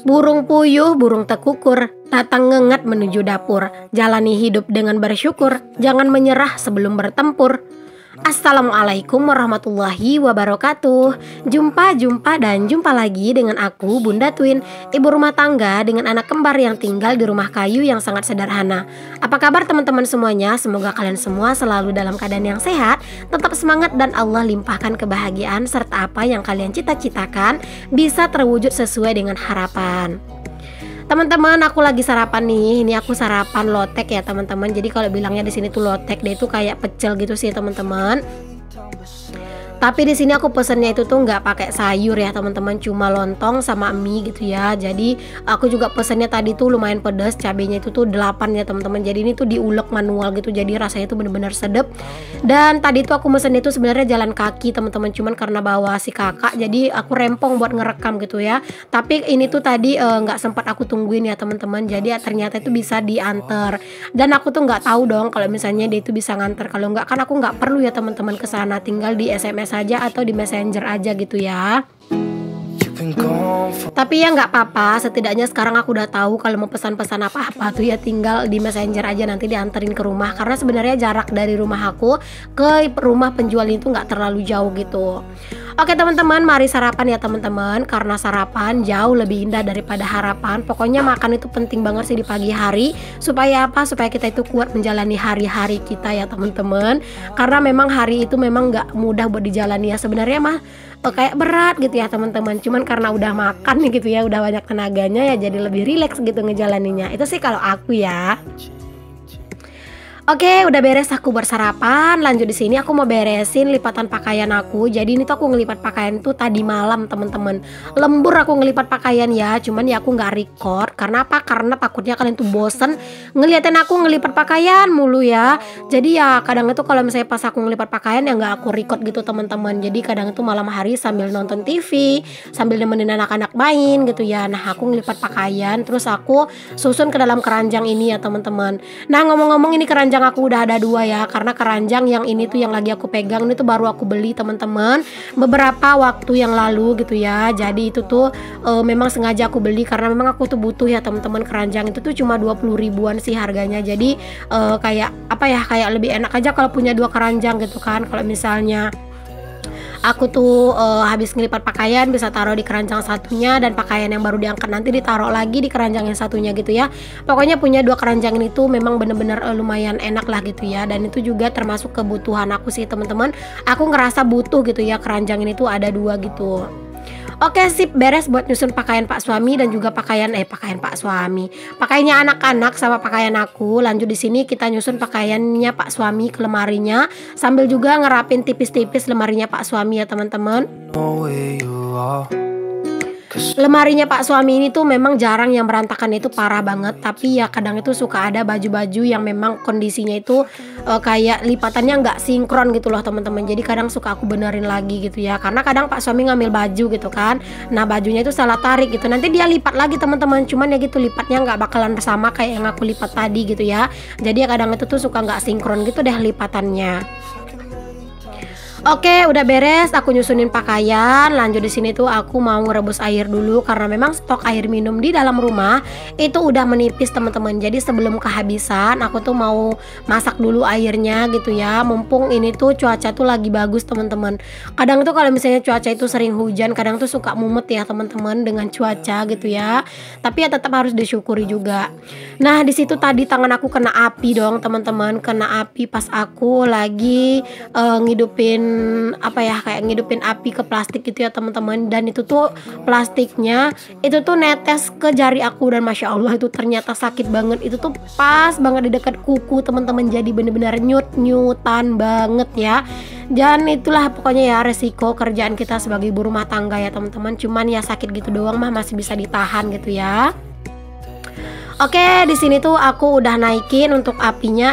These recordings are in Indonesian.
Burung puyuh, burung tekukur, datang ngengat menuju dapur. Jalani hidup dengan bersyukur, jangan menyerah sebelum bertempur. Assalamualaikum warahmatullahi wabarakatuh. Jumpa dan jumpa lagi dengan aku, Bunda Twin, ibu rumah tangga dengan anak kembar yang tinggal di rumah kayu yang sangat sederhana. Apa kabar teman-teman semuanya? Semoga kalian semua selalu dalam keadaan yang sehat, tetap semangat dan Allah limpahkan kebahagiaan serta apa yang kalian cita-citakan bisa terwujud sesuai dengan harapan. Teman-teman, aku lagi sarapan nih. Ini aku sarapan lotek ya teman-teman. Jadi kalau bilangnya di sini tuh lotek, dia itu kayak pecel gitu sih teman-teman. Tapi di sini aku pesennya itu tuh nggak pakai sayur ya teman-teman, cuma lontong sama mie gitu ya. Jadi aku juga pesennya tadi tuh lumayan pedas, cabenya itu tuh 8 ya teman-teman. Jadi ini tuh diulek manual gitu, jadi rasanya tuh bener-bener sedep. Dan tadi tuh aku mesennya itu sebenarnya jalan kaki teman-teman, cuman karena bawa si kakak jadi aku rempong buat ngerekam gitu ya. Tapi ini tuh tadi nggak sempat aku tungguin ya teman-teman. Jadi ternyata itu bisa diantar. Dan aku tuh nggak tahu dong kalau misalnya dia itu bisa nganter. Kalau nggak kan aku nggak perlu ya teman-teman ke sana, tinggal di SMS aja atau di messenger aja gitu ya. Tapi ya nggak apa-apa, setidaknya sekarang aku udah tahu kalau mau pesan-pesan apa-apa tuh ya tinggal di messenger aja, nanti dianterin ke rumah. Karena sebenarnya jarak dari rumah aku ke rumah penjual itu nggak terlalu jauh gitu. Oke teman-teman, mari sarapan ya teman-teman. Karena sarapan jauh lebih indah daripada harapan. Pokoknya makan itu penting banget sih di pagi hari. Supaya apa? Supaya kita itu kuat menjalani hari-hari kita ya teman-teman. Karena memang hari itu memang nggak mudah buat dijalani ya. Sebenarnya mah kayak berat gitu ya teman-teman. Cuman karena udah makan nih gitu ya, udah banyak tenaganya ya, jadi lebih rileks gitu ngejalaninya. Itu sih kalau aku ya. Oke, udah beres aku bersarapan. Lanjut di sini aku mau beresin lipatan pakaian aku. Jadi ini tuh aku ngelipat pakaian tuh tadi malam, teman-teman. Lembur aku ngelipat pakaian ya. Cuman ya aku nggak record. Karena apa? Karena takutnya kalian tuh bosen ngeliatin aku ngelipat pakaian mulu ya. Jadi ya kadang itu kalau misalnya pas aku ngelipat pakaian ya nggak aku record gitu teman-teman. Jadi kadang itu malam hari sambil nonton TV, sambil nemenin anak-anak main gitu ya. Nah aku ngelipat pakaian, terus aku susun ke dalam keranjang ini ya teman-teman. Nah ngomong-ngomong, ini keranjang aku udah ada 2 ya, karena keranjang yang ini tuh yang lagi aku pegang ini tuh baru aku beli teman-teman beberapa waktu yang lalu gitu ya. Jadi itu tuh memang sengaja aku beli karena memang aku tuh butuh ya teman-teman. Keranjang itu tuh cuma 20 ribuan sih harganya. Jadi kayak apa ya, kayak lebih enak aja kalau punya 2 keranjang gitu kan. Kalau misalnya aku tuh habis ngelipat pakaian bisa taruh di keranjang satunya, dan pakaian yang baru diangkat nanti ditaruh lagi di keranjang yang satunya gitu ya. Pokoknya punya 2 keranjang ini tuh memang bener-bener lumayan enak lah gitu ya. Dan itu juga termasuk kebutuhan aku sih teman-teman. Aku ngerasa butuh gitu ya, keranjang ini tuh ada 2 gitu. Oke sip, beres buat nyusun pakaian Pak Suami dan juga pakaian Pak Suami. Pakaiannya anak-anak sama pakaian aku. Lanjut di sini kita nyusun pakaiannya Pak Suami ke lemarinya, sambil juga ngerapin tipis-tipis lemarinya Pak Suami ya teman-teman. Lemarinya Pak Suami ini tuh memang jarang yang berantakan, itu parah banget. Tapi ya kadang itu suka ada baju-baju yang memang kondisinya itu kayak lipatannya nggak sinkron gitu loh teman-teman. Jadi kadang suka aku benerin lagi gitu ya, karena kadang Pak Suami ngambil baju gitu kan. Nah bajunya itu salah tarik gitu, nanti dia lipat lagi teman-teman. Cuman ya gitu, lipatnya nggak bakalan sama kayak yang aku lipat tadi gitu ya. Jadi ya kadang itu tuh suka nggak sinkron gitu deh lipatannya. Oke, udah beres aku nyusunin pakaian. Lanjut di sini tuh aku mau ngerebus air dulu karena memang stok air minum di dalam rumah itu udah menipis teman-teman. Jadi sebelum kehabisan aku tuh mau masak dulu airnya gitu ya. Mumpung ini tuh cuaca tuh lagi bagus teman-teman. Kadang tuh kalau misalnya cuaca itu sering hujan, kadang tuh suka mumet ya teman-teman dengan cuaca gitu ya. Tapi ya tetap harus disyukuri juga. Nah, di situ tadi tangan aku kena api dong teman-teman. Kena api pas aku lagi ngidupin apa ya, kayak ngidupin api ke plastik gitu ya teman-teman. Dan itu tuh plastiknya itu tuh netes ke jari aku, dan masya Allah itu ternyata sakit banget. Itu tuh pas banget di dekat kuku teman-teman, jadi bener-bener nyut-nyutan banget ya. Dan itulah pokoknya ya resiko kerjaan kita sebagai ibu rumah tangga ya teman-teman. Cuman ya sakit gitu doang mah masih bisa ditahan gitu ya. Oke, di sini tuh aku udah naikin untuk apinya,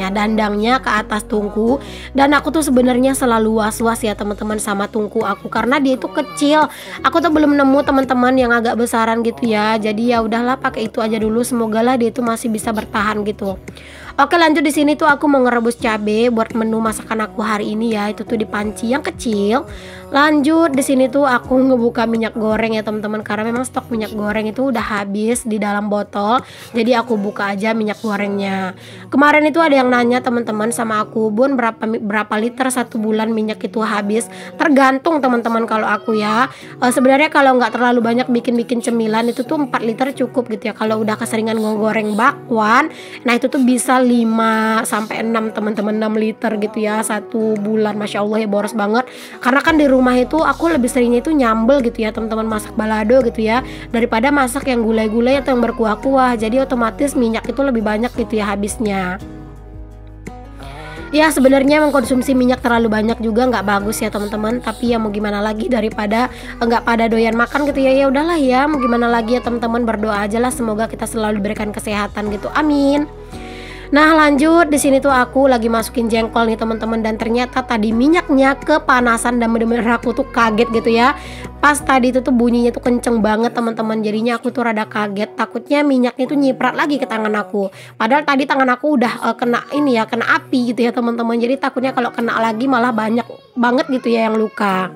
dandangnya ke atas tungku. Dan aku tuh sebenarnya selalu was-was ya teman-teman sama tungku aku, karena dia itu kecil. Aku tuh belum nemu teman-teman yang agak besaran gitu ya. Jadi ya udahlah pakai itu aja dulu, semoga lah dia itu masih bisa bertahan gitu. Oke, lanjut di sini tuh aku mau ngerebus cabe buat menu masakan aku hari ini ya. Itu tuh di panci yang kecil. Lanjut di sini tuh aku ngebuka minyak goreng ya teman-teman, karena memang stok minyak goreng itu udah habis di dalam botol. Jadi aku buka aja minyak gorengnya. Kemarin itu ada yang nanya teman-teman sama aku, Bun, berapa liter satu bulan minyak itu habis? Tergantung teman-teman kalau aku ya. Sebenarnya kalau nggak terlalu banyak bikin cemilan itu tuh 4 liter cukup gitu ya. Kalau udah keseringan ngegoreng bakwan, nah itu tuh bisa 5 sampai 6 teman-teman, 6 liter gitu ya satu bulan. Masya Allah ya, boros banget. Karena kan di rumah itu aku lebih seringnya itu nyambel gitu ya teman-teman, masak balado gitu ya, daripada masak yang gulai-gulai atau yang berkuah-kuah. Jadi otomatis minyak itu lebih banyak gitu ya habisnya. Ya sebenarnya mengkonsumsi minyak terlalu banyak juga nggak bagus ya teman-teman, tapi ya mau gimana lagi, daripada nggak pada doyan makan gitu ya. Ya udahlah ya, mau gimana lagi ya teman-teman, berdoa aja lah semoga kita selalu diberikan kesehatan gitu, amin. Nah lanjut di sini tuh aku lagi masukin jengkol nih teman-teman, dan ternyata tadi minyaknya kepanasan dan bener-bener aku tuh kaget gitu ya. Pas tadi itu tuh bunyinya tuh kenceng banget teman-teman, jadinya aku tuh rada kaget, takutnya minyaknya tuh nyiprat lagi ke tangan aku. Padahal tadi tangan aku udah kena ini ya, kena api gitu ya teman-teman. Jadi takutnya kalau kena lagi malah banyak banget gitu ya yang luka.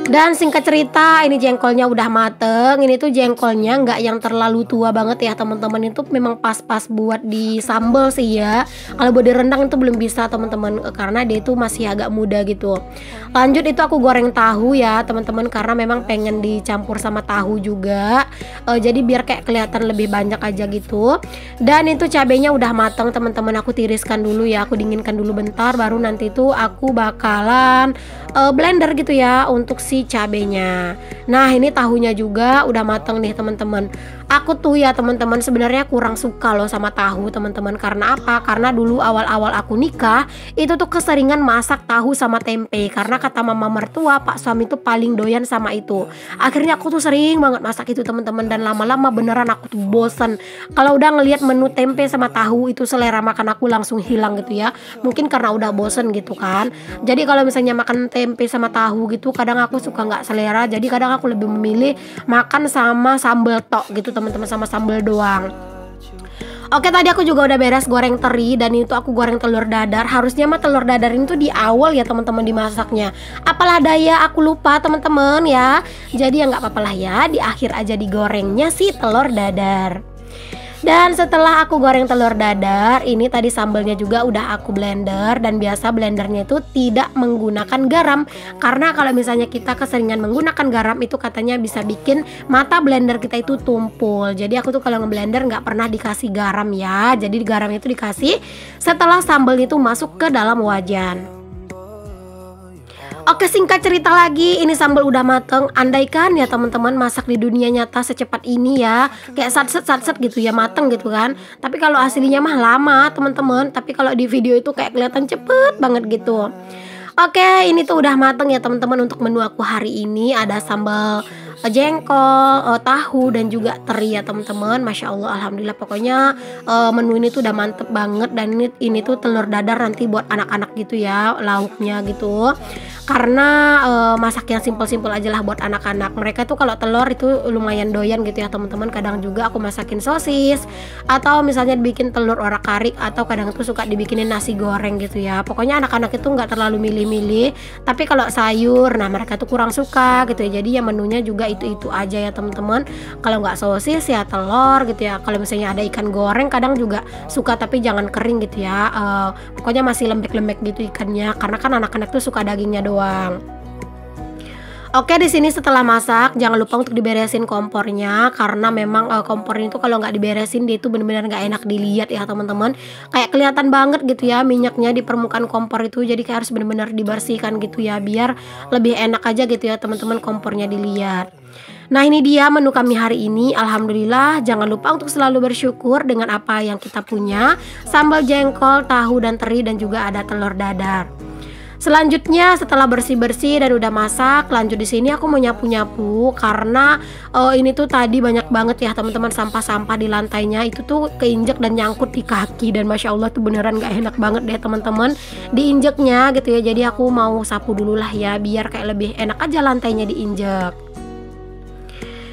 Dan singkat cerita, ini jengkolnya udah mateng. Ini tuh jengkolnya nggak yang terlalu tua banget ya teman-teman. Itu memang pas-pas buat di sambal sih ya. Kalau buat di rendang itu belum bisa teman-teman, karena dia itu masih agak muda gitu. Lanjut itu aku goreng tahu ya teman-teman, karena memang pengen dicampur sama tahu juga. Jadi biar kayak kelihatan lebih banyak aja gitu. Dan itu cabenya udah mateng teman-teman. Aku tiriskan dulu ya, aku dinginkan dulu bentar, baru nanti tuh aku bakalan blender gitu ya untuk si cabenya. Nah ini tahunya juga udah mateng nih teman-teman. Aku tuh ya teman-teman sebenarnya kurang suka loh sama tahu teman-teman. Karena apa? Karena dulu awal-awal aku nikah itu tuh keseringan masak tahu sama tempe, karena kata mama mertua pak suami tuh paling doyan sama itu. Akhirnya aku tuh sering banget masak itu teman-teman, dan lama-lama beneran aku tuh bosen. Kalau udah ngelihat menu tempe sama tahu itu selera makan aku langsung hilang gitu ya. Mungkin karena udah bosen gitu kan. Jadi kalau misalnya makan tempe sama tahu gitu kadang aku suka nggak selera. Jadi kadang aku lebih memilih makan sama sambal tok gitu teman-teman, sama sambal doang. Oke, tadi aku juga udah beres goreng teri, dan itu aku goreng telur dadar. Harusnya mah telur dadar ini tuh di awal ya teman-teman dimasaknya. Apalah daya aku lupa teman-teman ya. Jadi ya nggak apa-apa lah ya, di akhir aja digorengnya si telur dadar. Dan setelah aku goreng telur dadar, ini tadi sambalnya juga udah aku blender. Dan biasa blendernya itu tidak menggunakan garam, karena kalau misalnya kita keseringan menggunakan garam itu katanya bisa bikin mata blender kita itu tumpul. Jadi aku tuh kalau ngeblender nggak pernah dikasih garam ya. Jadi garam itu dikasih setelah sambal itu masuk ke dalam wajan. Oke, singkat cerita lagi, ini sambal udah mateng. Andaikan ya teman-teman masak di dunia nyata secepat ini ya, kayak satset gitu ya, mateng gitu kan. Tapi kalau aslinya mah lama teman-teman. Tapi kalau di video itu kayak kelihatan cepet banget gitu. Oke, ini tuh udah mateng ya teman-teman. Untuk menu aku hari ini ada sambal jengkol, tahu, dan juga teri ya teman-teman. Masya Allah, alhamdulillah, pokoknya menu ini tuh udah mantep banget. Dan ini tuh telur dadar nanti buat anak-anak gitu ya, lauknya gitu. Karena masak yang simpel-simpel aja lah buat anak-anak. Mereka tuh kalau telur itu lumayan doyan gitu ya teman-teman. Kadang juga aku masakin sosis, atau misalnya dibikin telur orak-arik, atau kadang tuh suka dibikinin nasi goreng gitu ya. Pokoknya anak-anak itu nggak terlalu milih-milih. Tapi kalau sayur, nah mereka tuh kurang suka gitu ya. Jadi ya menunya juga itu aja ya teman-teman. Kalau nggak sosis ya telur gitu ya. Kalau misalnya ada ikan goreng kadang juga suka, tapi jangan kering gitu ya. Pokoknya masih lembek-lembek gitu ikannya, karena kan anak-anak tuh suka dagingnya doang. Oke, di sini setelah masak jangan lupa untuk diberesin kompornya, karena memang kompor itu kalau nggak diberesin dia itu benar-benar nggak enak dilihat ya teman-teman. Kayak kelihatan banget gitu ya minyaknya di permukaan kompor itu. Jadi kayak harus benar-benar dibersihkan gitu ya, biar lebih enak aja gitu ya teman-teman kompornya dilihat. Nah ini dia menu kami hari ini. Alhamdulillah, jangan lupa untuk selalu bersyukur dengan apa yang kita punya. Sambal jengkol, tahu, dan teri, dan juga ada telur dadar. Selanjutnya setelah bersih-bersih dan udah masak, lanjut di sini aku mau nyapu-nyapu, karena ini tuh tadi banyak banget ya teman-teman sampah-sampah di lantainya. Itu tuh keinjek dan nyangkut di kaki, dan masya Allah tuh beneran gak enak banget deh teman-teman diinjeknya gitu ya. Jadi aku mau sapu dulu lah ya, biar kayak lebih enak aja lantainya diinjek.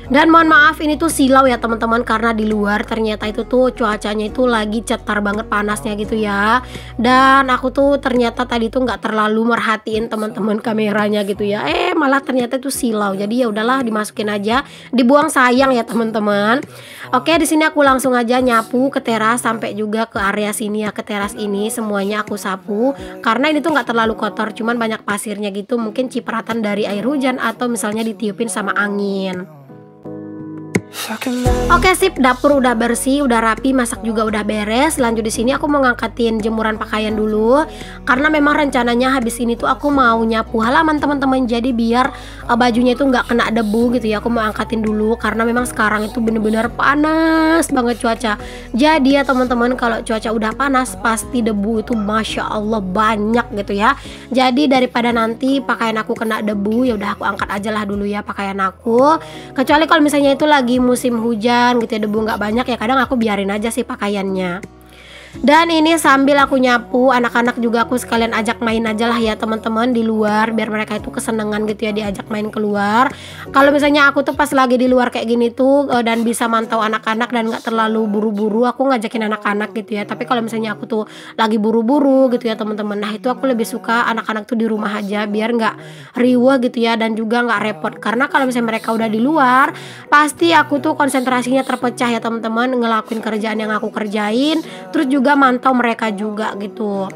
Dan mohon maaf ini tuh silau ya teman-teman, karena di luar ternyata itu tuh cuacanya itu lagi cetar banget panasnya gitu ya. Dan aku tuh ternyata tadi tuh nggak terlalu merhatiin teman-teman kameranya gitu ya. Malah ternyata itu silau. Jadi ya udahlah, dimasukin aja, dibuang sayang ya teman-teman. Oke, di sini aku langsung aja nyapu ke teras sampai juga ke area sini ya, ke teras ini semuanya aku sapu karena ini tuh nggak terlalu kotor, cuman banyak pasirnya gitu, mungkin cipratan dari air hujan atau misalnya ditiupin sama angin. Oke sip, dapur udah bersih, udah rapi, masak juga udah beres. Lanjut di sini aku mau ngangkatin jemuran pakaian dulu karena memang rencananya habis ini tuh aku mau nyapu halaman teman-teman. Jadi biar bajunya itu nggak kena debu gitu ya. Aku mau angkatin dulu karena memang sekarang itu bener-bener panas banget cuaca. Jadi ya teman-teman, kalau cuaca udah panas pasti debu itu masya Allah banyak gitu ya. Jadi daripada nanti pakaian aku kena debu, ya udah aku angkat aja lah dulu ya pakaian aku. Kecuali kalau misalnya itu lagi musim hujan gitu ya, debu nggak banyak ya, kadang aku biarin aja sih pakaiannya. Dan ini sambil aku nyapu, anak-anak juga aku sekalian ajak main aja lah ya teman-teman di luar, biar mereka itu kesenangan gitu ya diajak main keluar. Kalau misalnya aku tuh pas lagi di luar kayak gini tuh dan bisa mantau anak-anak dan nggak terlalu buru-buru, aku ngajakin anak-anak gitu ya. Tapi kalau misalnya aku tuh lagi buru-buru gitu ya teman-teman, nah itu aku lebih suka anak-anak tuh di rumah aja biar nggak riweh gitu ya, dan juga nggak repot. Karena kalau misalnya mereka udah di luar, pasti aku tuh konsentrasinya terpecah ya teman-teman, ngelakuin kerjaan yang aku kerjain, terus juga mantau mereka juga gitu.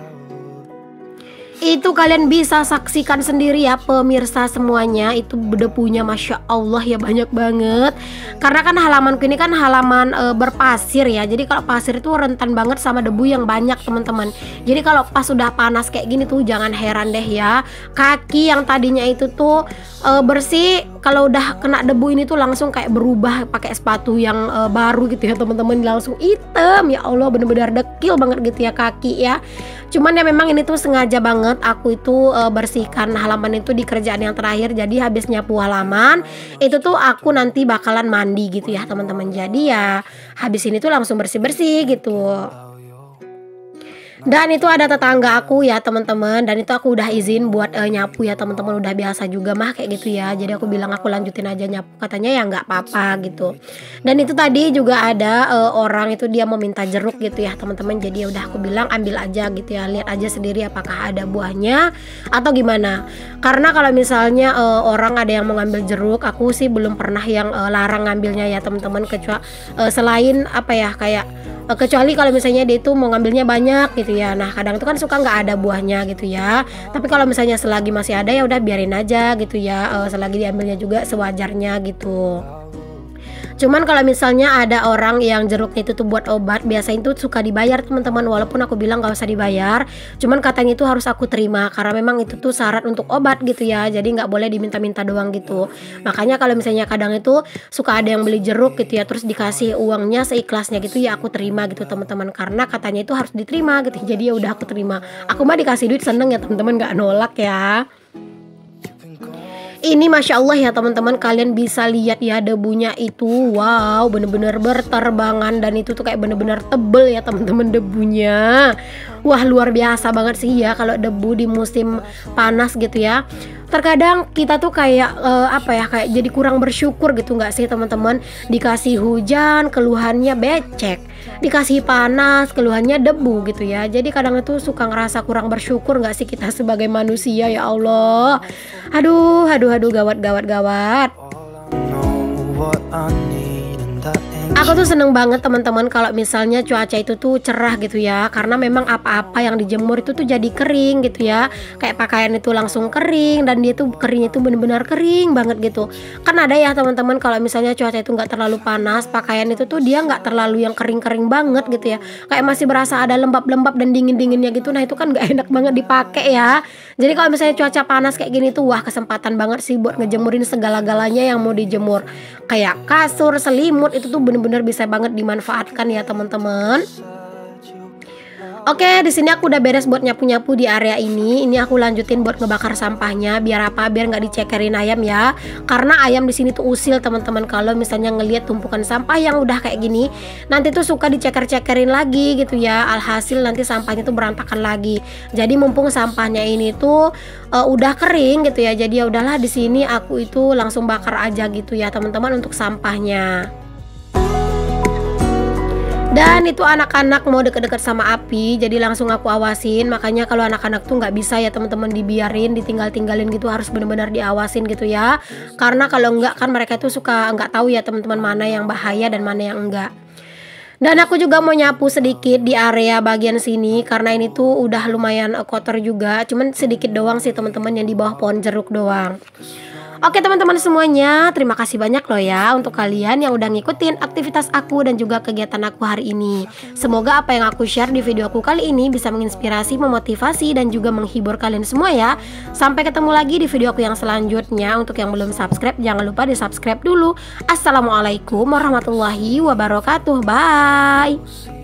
Itu kalian bisa saksikan sendiri ya pemirsa semuanya, itu debunya masya Allah ya banyak banget. Karena kan halamanku ini kan halaman berpasir ya, jadi kalau pasir itu rentan banget sama debu yang banyak teman-teman. Jadi kalau pas udah panas kayak gini tuh jangan heran deh ya, kaki yang tadinya itu tuh bersih, kalau udah kena debu ini tuh langsung kayak berubah pakai sepatu yang baru gitu ya teman-teman, langsung hitam. Ya Allah, bener-bener dekil banget gitu ya kaki ya. Cuman ya memang ini tuh sengaja banget aku itu bersihkan halaman itu di kerjaan yang terakhir. Jadi habis nyapu halaman itu tuh aku nanti bakalan mandi gitu ya teman-teman. Jadi ya habis ini tuh langsung bersih-bersih gitu. Dan itu ada tetangga aku ya teman-teman, dan itu aku udah izin buat nyapu ya teman-teman, udah biasa juga mah kayak gitu ya. Jadi aku bilang aku lanjutin aja nyapu, katanya ya nggak apa-apa gitu. Dan itu tadi juga ada orang itu dia mau minta jeruk gitu ya teman-teman. Jadi ya udah aku bilang ambil aja gitu ya, lihat aja sendiri apakah ada buahnya atau gimana. Karena kalau misalnya orang ada yang mau ngambil jeruk, aku sih belum pernah yang larang ngambilnya ya teman-teman, kecuali selain apa ya kayak kecuali kalau misalnya dia itu mau ngambilnya banyak gitu ya. Nah kadang itu kan suka nggak ada buahnya gitu ya. Tapi kalau misalnya selagi masih ada ya udah biarin aja gitu ya, selagi diambilnya juga sewajarnya gitu. Cuman kalau misalnya ada orang yang jeruknya itu tuh buat obat, biasanya itu suka dibayar teman-teman. Walaupun aku bilang gak usah dibayar, cuman katanya itu harus aku terima karena memang itu tuh syarat untuk obat gitu ya. Jadi nggak boleh diminta-minta doang gitu. Makanya kalau misalnya kadang itu suka ada yang beli jeruk gitu ya, terus dikasih uangnya seikhlasnya gitu ya, aku terima gitu teman-teman, karena katanya itu harus diterima gitu. Jadi ya udah aku terima. Aku mah dikasih duit seneng ya teman-teman, nggak nolak ya. Ini masya Allah ya teman-teman, kalian bisa lihat ya debunya itu, wow bener-bener berterbangan, dan itu tuh kayak bener-bener tebel ya teman-teman debunya. Wah luar biasa banget sih ya kalau debu di musim panas gitu ya. Terkadang kita tuh kayak apa ya, kayak jadi kurang bersyukur gitu nggak sih teman-teman. Dikasih hujan keluhannya becek, dikasih panas keluhannya debu gitu ya. Jadi kadang itu suka ngerasa kurang bersyukur nggak sih kita sebagai manusia, ya Allah. Aduh gawat. Aku tuh seneng banget teman-teman kalau misalnya cuaca itu tuh cerah gitu ya, karena memang apa-apa yang dijemur itu tuh jadi kering gitu ya. Kayak pakaian itu langsung kering, dan dia tuh keringnya itu bener-bener kering banget gitu. Kan ada ya teman-teman kalau misalnya cuaca itu nggak terlalu panas, pakaian itu tuh dia nggak terlalu yang kering-kering banget gitu ya. Kayak masih berasa ada lembab-lembab dan dingin-dinginnya gitu. Nah itu kan nggak enak banget dipakai ya. Jadi kalau misalnya cuaca panas kayak gini tuh wah kesempatan banget sih buat ngejemurin segala-galanya yang mau dijemur. Kayak kasur, selimut itu tuh bener-bener bisa banget dimanfaatkan ya teman-teman. Oke, di sini aku udah beres buat nyapu-nyapu di area ini. Ini aku lanjutin buat ngebakar sampahnya. Biar apa? Biar nggak dicekerin ayam ya. Karena ayam di sini tuh usil teman-teman. Kalau misalnya ngelihat tumpukan sampah yang udah kayak gini, nanti tuh suka diceker-cekerin lagi gitu ya. Alhasil nanti sampahnya tuh berantakan lagi. Jadi mumpung sampahnya ini tuh udah kering gitu ya. Jadi ya udahlah, di sini aku itu langsung bakar aja gitu ya teman-teman untuk sampahnya. Dan itu anak-anak mau deket-deket sama api, jadi langsung aku awasin. Makanya kalau anak-anak tuh nggak bisa ya teman-teman dibiarin, ditinggal-tinggalin gitu, harus benar-benar diawasin gitu ya. Karena kalau enggak kan mereka tuh suka nggak tahu ya teman-teman, mana yang bahaya dan mana yang enggak. Dan aku juga mau nyapu sedikit di area bagian sini karena ini tuh udah lumayan kotor juga. Cuman sedikit doang sih teman-teman, yang di bawah pohon jeruk doang. Oke teman-teman semuanya, terima kasih banyak loh ya untuk kalian yang udah ngikutin aktivitas aku dan juga kegiatan aku hari ini. Semoga apa yang aku share di video aku kali ini bisa menginspirasi, memotivasi, dan juga menghibur kalian semua ya. Sampai ketemu lagi di video aku yang selanjutnya. Untuk yang belum subscribe, jangan lupa di subscribe dulu. Assalamualaikum warahmatullahi wabarakatuh. Bye.